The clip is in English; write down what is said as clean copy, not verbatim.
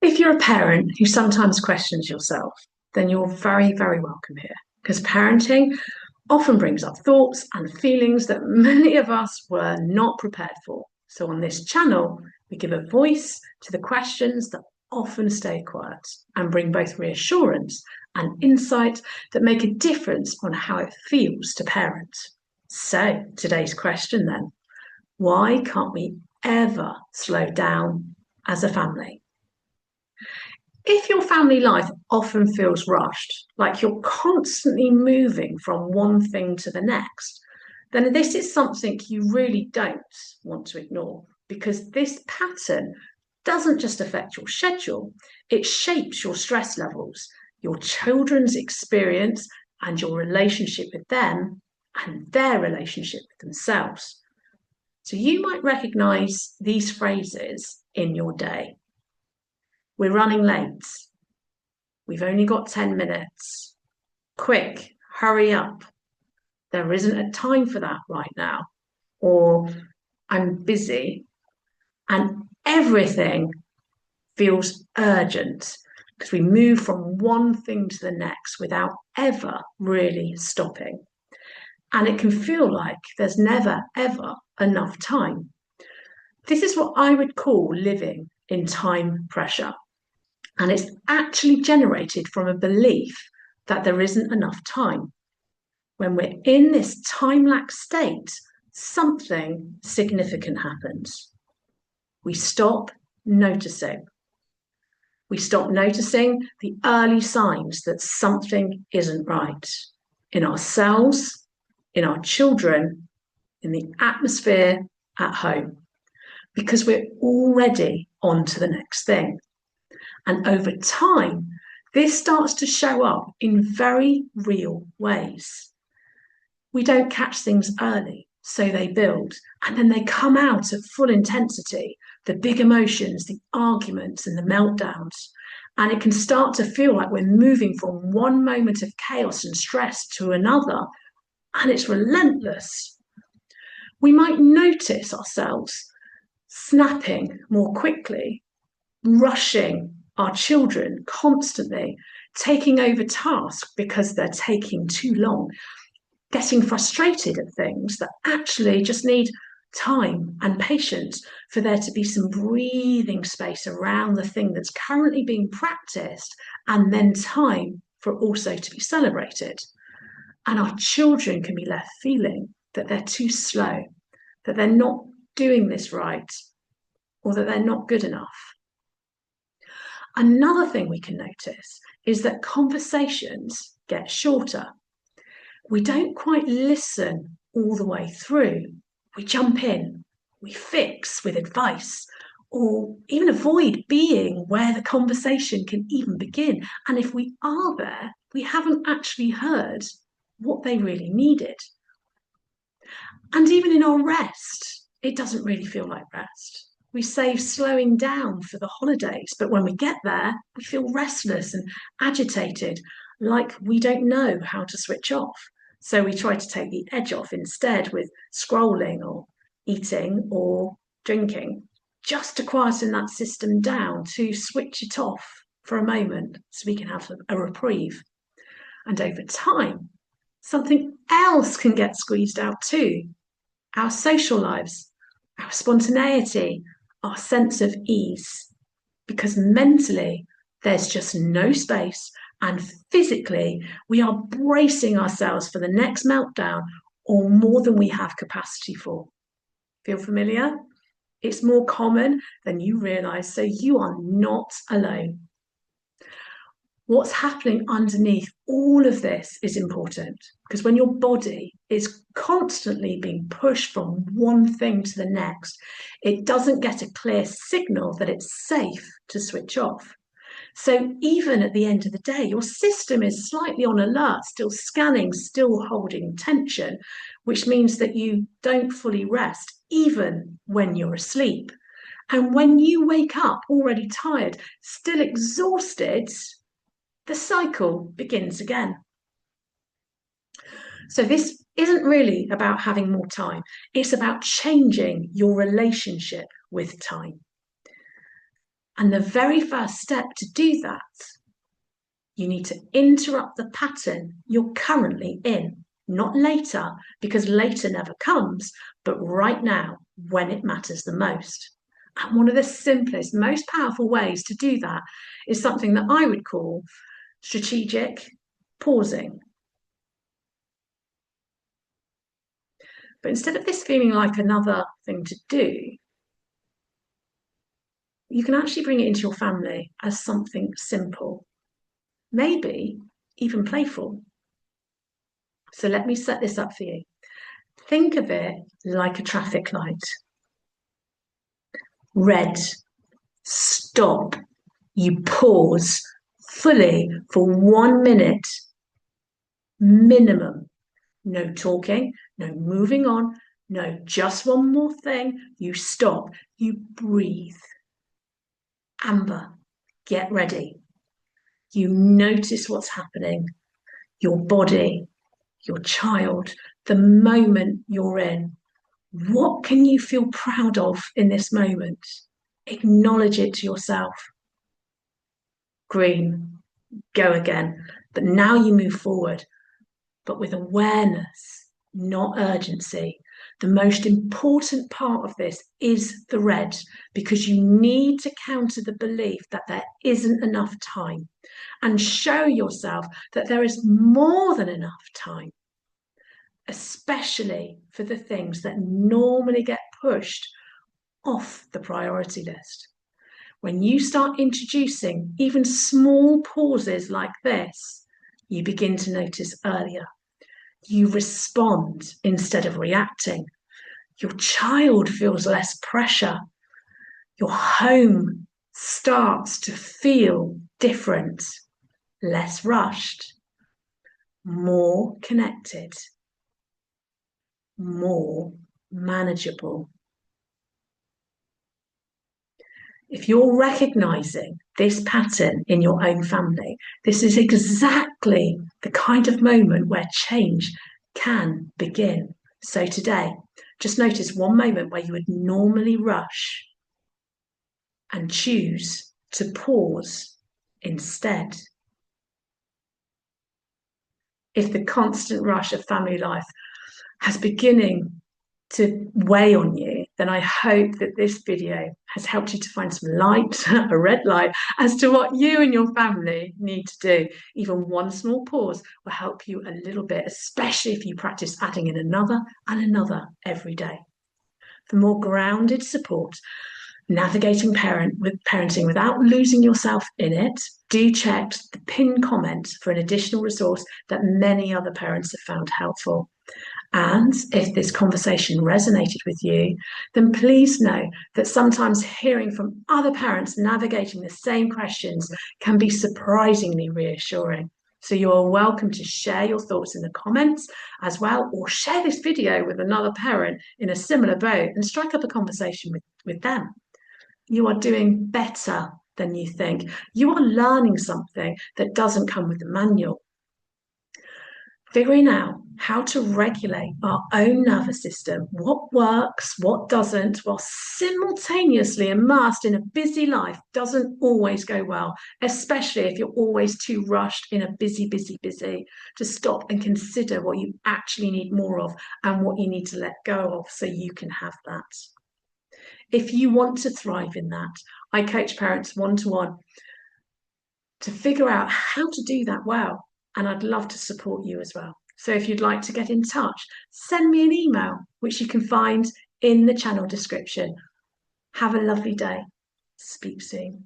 If you're a parent who sometimes questions yourself, then you're very, very welcome here because parenting often brings up thoughts and feelings that many of us were not prepared for. So, on this channel, we give a voice to the questions that often stay quiet and bring both reassurance and insight that make a difference on how it feels to parent. So, today's question then: why can't we ever slow down as a family? If your family life often feels rushed, like you're constantly moving from one thing to the next, then this is something you really don't want to ignore because this pattern doesn't just affect your schedule, it shapes your stress levels, your children's experience, and your relationship with them and their relationship with themselves. So you might recognize these phrases in your day. We're running late. We've only got 10 minutes. Quick, hurry up. There isn't a time for that right now. Or I'm busy. And everything feels urgent because we move from one thing to the next without ever really stopping. And it can feel like there's never, ever enough time. This is what I would call living in time pressure. And it's actually generated from a belief that there isn't enough time. When we're in this time-lax state, something significant happens. We stop noticing. We stop noticing the early signs that something isn't right in ourselves, in our children, in the atmosphere at home, because we're already on to the next thing. And over time, this starts to show up in very real ways. We don't catch things early, so they build, and then they come out at full intensity, the big emotions, the arguments, and the meltdowns. And it can start to feel like we're moving from one moment of chaos and stress to another, and it's relentless. We might notice ourselves snapping more quickly, rushing our children constantly, taking over tasks because they're taking too long, getting frustrated at things that actually just need time and patience for there to be some breathing space around the thing that's currently being practiced, and then time for also to be celebrated. And our children can be left feeling that they're too slow, that they're not doing this right, or that they're not good enough. Another thing we can notice is that conversations get shorter. We don't quite listen all the way through. We jump in, we fix with advice, or even avoid being where the conversation can even begin. And if we are there, we haven't actually heard what they really needed. And even in our rest, it doesn't really feel like rest. We save slowing down for the holidays, but when we get there, we feel restless and agitated, like we don't know how to switch off. So we try to take the edge off instead with scrolling or eating or drinking, just to quieten that system down, to switch it off for a moment so we can have a reprieve. And over time, something else can get squeezed out too: our social lives, our spontaneity, our sense of ease. Because mentally, there's just no space, and physically, we are bracing ourselves for the next meltdown or more than we have capacity for. Feel familiar? It's more common than you realize, so you are not alone. What's happening underneath all of this is important, because when your body is constantly being pushed from one thing to the next, it doesn't get a clear signal that it's safe to switch off. So even at the end of the day, your system is slightly on alert, still scanning, still holding tension, which means that you don't fully rest, even when you're asleep. And when you wake up already tired, still exhausted, the cycle begins again. So this isn't really about having more time. It's about changing your relationship with time. And the very first step to do that, you need to interrupt the pattern you're currently in, not later, because later never comes, but right now when it matters the most. And one of the simplest, most powerful ways to do that is something that I would call strategic pausing. But instead of this feeling like another thing to do, you can actually bring it into your family as something simple, maybe even playful. So let me set this up for you. Think of it like a traffic light. Red, stop. You pause fully for 1 minute minimum. No talking, no moving on, no just one more thing. You stop, you breathe. Amber, get ready. You notice what's happening, your body, your child, the moment you're in. What can you feel proud of in this moment? Acknowledge it to yourself. Green, go again. But now you move forward, but with awareness, not urgency. The most important part of this is the red, because you need to counter the belief that there isn't enough time and show yourself that there is more than enough time, especially for the things that normally get pushed off the priority list. When you start introducing even small pauses like this, you begin to notice earlier. You respond instead of reacting. Your child feels less pressure. Your home starts to feel different, less rushed, more connected, more manageable. If you're recognizing this pattern in your own family, this is exactly the kind of moment where change can begin. So today, just notice one moment where you would normally rush and choose to pause instead. If the constant rush of family life has beginning to weigh on you, then I hope that this video has helped you to find some light, a red light, as to what you and your family need to do. Even one small pause will help you a little bit, especially if you practice adding in another and another every day. For more grounded support, navigating parenting without losing yourself in it, do check the pinned comment for an additional resource that many other parents have found helpful. And if this conversation resonated with you, then please know that sometimes hearing from other parents navigating the same questions can be surprisingly reassuring. So you are welcome to share your thoughts in the comments as well, or share this video with another parent in a similar boat and strike up a conversation with them. You are doing better than you think. You are learning something that doesn't come with the manual. Figuring out how to regulate our own nervous system, what works, what doesn't, while simultaneously immersed in a busy life doesn't always go well, especially if you're always too rushed in a busy, to stop and consider what you actually need more of and what you need to let go of so you can have that. If you want to thrive in that, I coach parents one-to-one to figure out how to do that well. And I'd love to support you as well. So if you'd like to get in touch, send me an email, which you can find in the channel description. Have a lovely day. Speak soon.